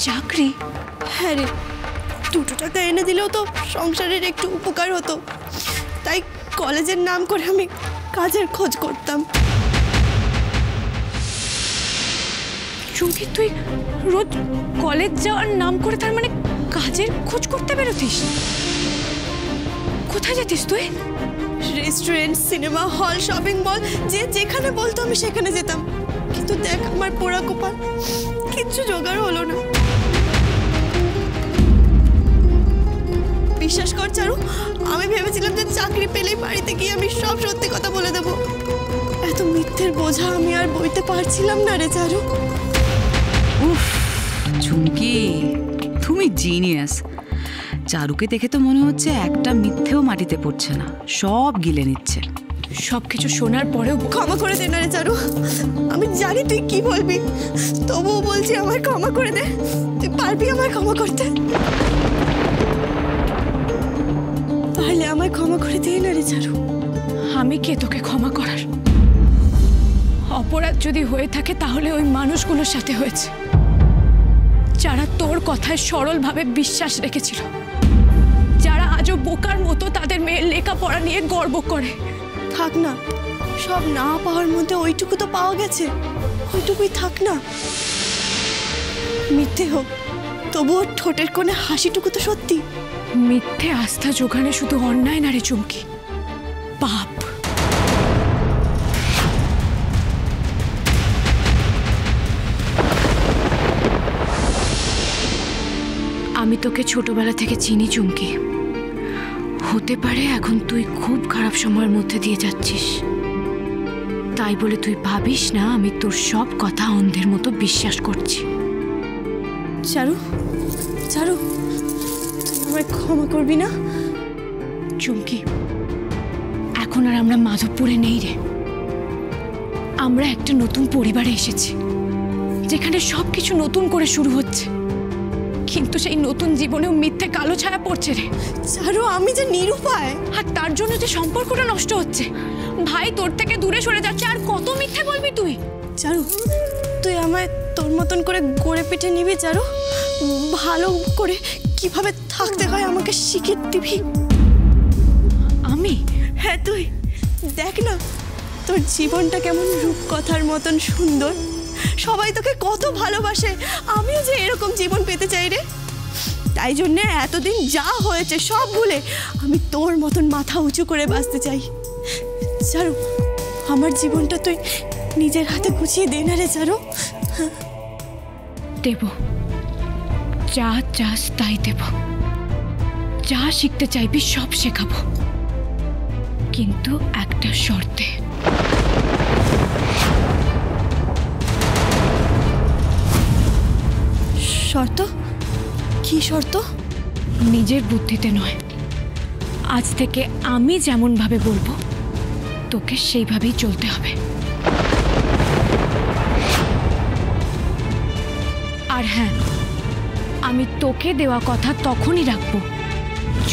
চাকরি? হ্যাঁ রে, 2 টাকা এনে দিলেও তো সংসারের একটু উপকার হতো, তাই কলেজের নাম করে আমি কাজের খোঁজ করতাম। চুমকি, তুই রোজ কলেজ যাওয়ার নাম করে তার মানে কাজের খোঁজ করতে বেরোতিস? কোথায় যেতিস তুই? Restaurant, cinema hall, shopping mall, যে যেখানে বলতো আমি সেখানে যেতাম। কিন্তু দেখ আমার পোড়া কপাল, কিচ্ছু জোগাড় হলো না। বিশ্বাস কর চারু, আমি ভেবেছিলাম যে চাকরি পেলেই বাড়িতে গিয়ে আমি সব সত্যি কথা বলে দেবো। এত মিথ্যের বোঝা আমি আর বইতে পারছিলাম না রে চারু। উফ চুমকি, তুমি জিনিয়াস। চারুকে দেখে তো মনে হচ্ছে একটা মিথ্যেও মাটিতে পড়ছে না, সব গিলে নিচ্ছে। সবকিছু শোনার পরেও ক্ষমা করে দে না রে চারু, আমি জানি তুই কি বলবি, তবুও বলছি আমায় ক্ষমা করে দে। তুই পারবি আমায় ক্ষমা করতে? পারলে আমায় ক্ষমা করে দে না রে চারু। আমি কে তোকে ক্ষমা করার? অপরাধ যদি হয়ে থাকে তাহলে ওই মানুষগুলোর সাথে হয়েছে, যারা তোর কথায় সরলভাবে বিশ্বাস রেখেছিল, যারা আজও বোকার মতো তাদের মেয়ের লেখাপড়া নিয়ে গর্ব করে। থাক না, সব না পাওয়ার মধ্যে ওইটুকু তো পাওয়া গেছে, ওইটুকুই থাক না। মিথ্যে হোক তবুও ঠোঁটের কোণে হাসিটুকু তো সত্যি। মিথ্যে আস্থা জোগানে শুধু অন্যায় না রে চুমকি, পাপ। আমি তোকে ছোটবেলা থেকে চিনি চুমকি। হতে পারে এখন তুই খুব খারাপ সময়ের মধ্যে দিয়ে যাচ্ছিস, তাই বলে তুই ভাবিস না আমি তোর সব কথা অন্ধের মতো বিশ্বাস করছি। চারু, চারু, তুই আমায় ক্ষমা করবি না? চুমকি, এখন আর আমরা মাধবপুরে নেই রে। আমরা একটা নতুন পরিবারে এসেছি, যেখানে সবকিছু নতুন করে শুরু হচ্ছে। কিন্তু সেই নতুন জীবনেও মিথ্যে কালো ছায়া পড়ছে রে। চারু, আমি যে নিরুপায়, আর তার জন্য যে সম্পর্কটা নষ্ট হচ্ছে। ভাই তোর থেকে দূরে সরে যাচ্ছে, আর কত মিথ্যে বলবি তুই? চারু, তুই আমায় তোর মতন করে গড়ে পিঠে নিবি চারু। ভালো করে কিভাবে থাকতে হয় আমাকে শিখিয়ে দিবি। আমি? হ্যাঁ তুই। দেখ না তোর জীবনটা কেমন রূপকথার মতন সুন্দর, সবাই তোকে কত ভালোবাসে। আমিও যে এরকম জীবন পেতে চাই রে। তাই জন্যে এতদিন যা হয়েছে সব ভুলে আমি তোর মতন মাথা উঁচু করে বাঁচতে চাই। চারু, আমার জীবনটা তুই নিজের হাতে গুছিয়ে দে না রে চারু। দেব, যা চাস তাই দেব। যা শিখতে চাইবি সব শেখাবো, কিন্তু একটা শর্তে। শর্ত? কি শর্ত? নিজের বুদ্ধিতে নয়, আজ থেকে আমি যেমন ভাবে বলবো তোকে সেইভাবেই চলতে হবে। আর হ্যাঁ, আমি তোকে দেওয়া কথা তখনই রাখবো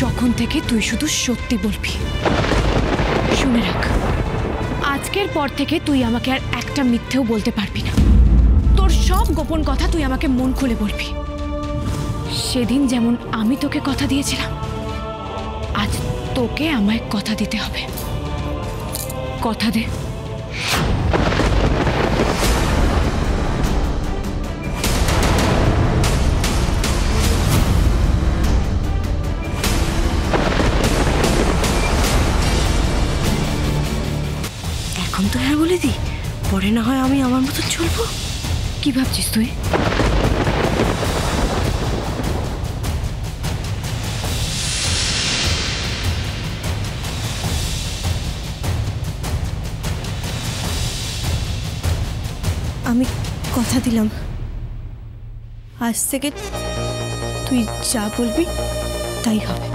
যখন থেকে তুই শুধু সত্যি বলবি। শুনে রাখ, আজকের পর থেকে তুই আমাকে আর একটা মিথ্যেও বলতে পারবি না। তোর সব গোপন কথা তুই আমাকে মন খুলে বলবি। সেদিন যেমন আমি তোকে কথা দিয়েছিলাম, আজ তোকে আমায় কথা দিতে হবে। কথা দে। এখন তো হ্যাঁ বলে দি, পরে না হয় আমি আমার মতন চলবো। কি ভাবছিস তুই? আমি কথা দিলাম, আজ থেকে তুই যা বলবি তাই হবে।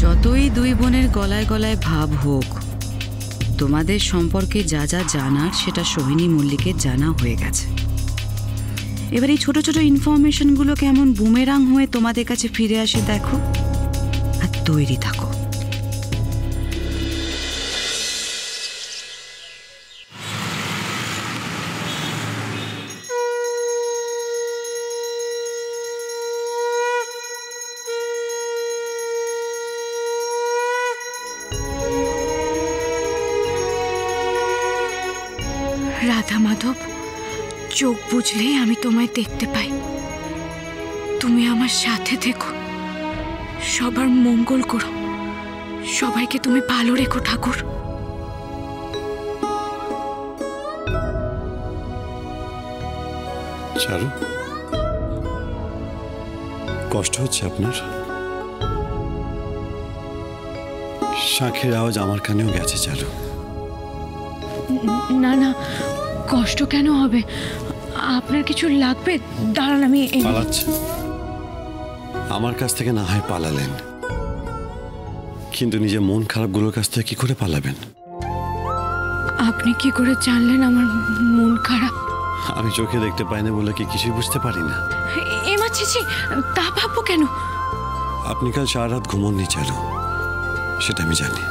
যতই দুই বোনের গলায় গলায় ভাব হোক, তোমাদের সম্পর্কে যা যা জানার সেটা সোহিনী মল্লিকের জানা হয়ে গেছে। এবার এই ছোট ছোট ইনফরমেশনগুলো কেমন বুমেরাং হয়ে তোমাদের কাছে ফিরে আসে দেখো, আর তৈরি থাকো। রাধা মাধব, চোখ বুঝলেই আমি তোমায় দেখতে পাই। তুমি আমার সাথে থেকো, সবার মঙ্গল করো, সবাইকে তুমি ভালো রেখো ঠাকুর। চারু, কষ্ট হচ্ছে আপনার? শাঁখের আওয়াজ আমার কানেও গেছে চারু। না না, কষ্ট কেন হবে? আপনার কিছু লাগবে? দাঁড়ান, আমি পালাচ্ছে। আমার কাছ থেকে না হয় পালালেন, কিন্তু নিজের মন খারাপগুলোর কাছ থেকে কি করে পালাবেন? আপনি কি করে জানলেন আমার মন খারাপ? আমি চোখে দেখতে পাই না বলে কি কিছুই বুঝতে পারি না? এমা ছিছি, তা ভাববো কেন? আপনি কাল সারা রাত ঘুমোননি চারু, সেটা আমি জানি।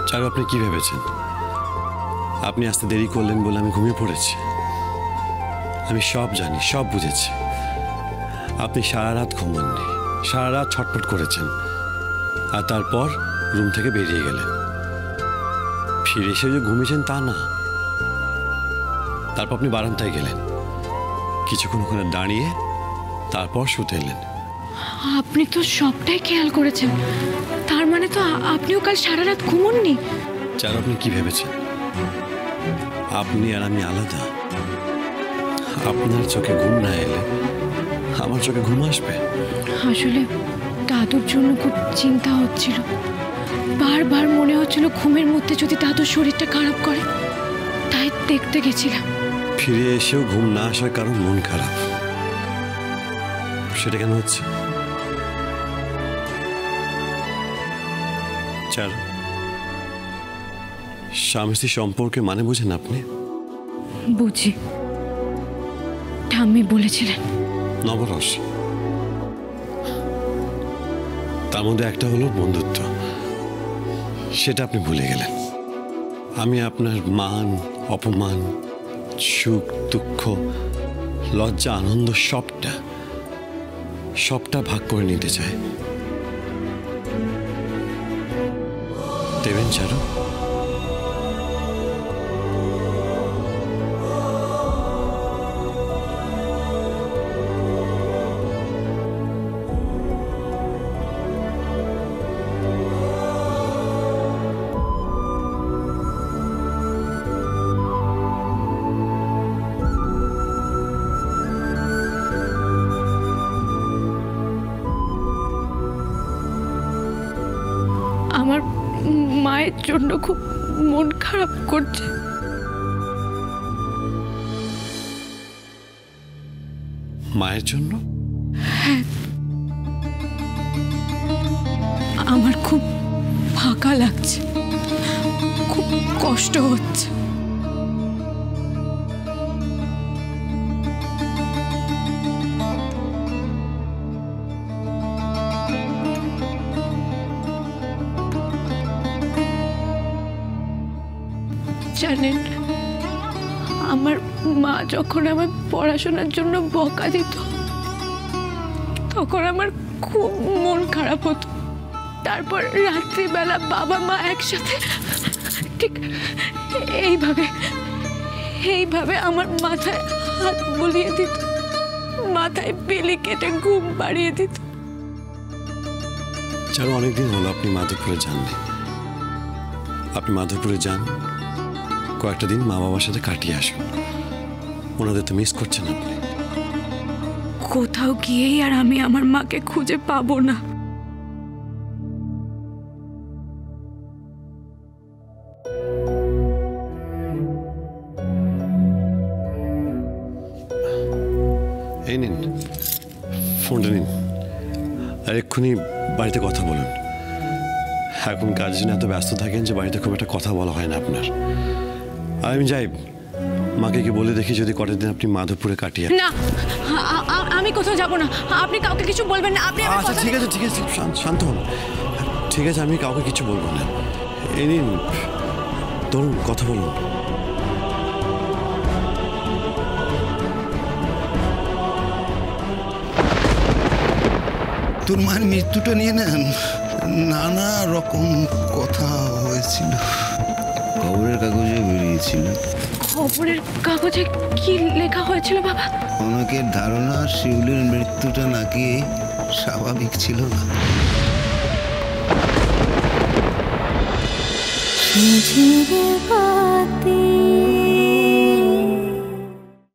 চারু, আপনি কি ভেবেছেন আপনি আসতে দেরি করলেন বলে আমি ঘুমিয়ে পড়েছি? আমি সব জানি, সব বুঝেছি। আপনি সারা রাত ঘুমাননি, সারা রাত ছটফট করেছেন, আর তারপর রুম থেকে বেরিয়ে গেলেন। ফিরে এসে যে ঘুমিয়েছেন তা না, তারপর আপনি বারান্দায় গেলেন, কিছুক্ষণ ওখানে দাঁড়িয়ে তারপর শুতে এলেন। আপনি তো সবটাই খেয়াল করেছেন, তার মানে তো আপনিও কাল সারা রাত ঘুমোননি। চারু, আপনি কি ভেবেছেন আপনি আর আমি আলাদা? আপনার চোখে ঘুম না এলে আমার চোখে ঘুম আসবে? আসলে দাদুর জন্য খুব চিন্তা হচ্ছিল, বারবার মনে হচ্ছিল ঘুমের মধ্যে যদি দাদুর শরীরটা খারাপ করে, তাই দেখতে গেছিলাম। ফিরে এসেও ঘুম না আসার কারণ মন খারাপ, সেটা কেন হচ্ছে? চারু, স্বামী স্ত্রী সম্পর্কে মানে বোঝেন আপনি? বুঝি, ঠাম্মি বলেছিলেন। নবরস, তার মধ্যে একটা হলো বন্ধুত্ব, সেটা আপনি ভুলে গেলেন। আমি আপনার মান অপমান, সুখ দুঃখ, লজ্জা আনন্দ সবটা ভাগ করে নিতে চাই। দেবেন চারু? আমার মায়ের জন্য খুব মন খারাপ করছে। মায়ের জন্য? আমার খুব ফাঁকা লাগছে, খুব কষ্ট হচ্ছে। জানেন, আমার মা যখন আমার পড়াশোনার জন্য বকা দিত, তখন আমার খুব মন খারাপ হতো। তারপর রাত্রিবেলা বাবা মা একসাথে ঠিক এইভাবে আমার মাথায় হাত বুলিয়ে দিত, মাথায় বেলি কেটে ঘুম পাড়িয়ে দিত। চারু, অনেকদিন হলো আপনি মাধবপুরে যাননি। আপনি মাধবপুরে যান, কয়েকটা দিন মা বাবার সাথে কাটিয়ে আসুন। ওনাদের তো মিস করছেন আপনি। কোথাও গিয়েই আর আমি আমার মাকে খুঁজে পাবো না। এই নিন ফোনটা নিন, আর এক্ষুনি বাড়িতে কথা বলুন। এখন কাজের জন্য এত ব্যস্ত থাকেন যে বাড়িতে খুব একটা কথা বলা হয় না আপনার। আর আমি যাই, মাকে কি বলে দেখি যদি কটার দিন আপনি মাধবপুরে কাটিয়ে। না, আমি কোথাও যাব না। আপনি কাউকে কিছু বলবেন না। আপনি আমার আচ্ছা কথা- ঠিক আছে ঠিক আছে, শান্ত হন। ঠিক আছে, আমি কাউকে কিছু বলবো না। এই নিন ধরুন, কথা বলুন। তোর মায়ের মৃত্যুটা নিয়ে না নানা রকম কথা হয়েছিল, খবরের কাগজে বেরিয়েছিল। খবরের কাগজে কি লেখা হয়েছিল বাবা? অনেকের ধারণা শিউলির মৃত্যুটা নাকি স্বাভাবিক ছিল না। ঝিঝির বাতি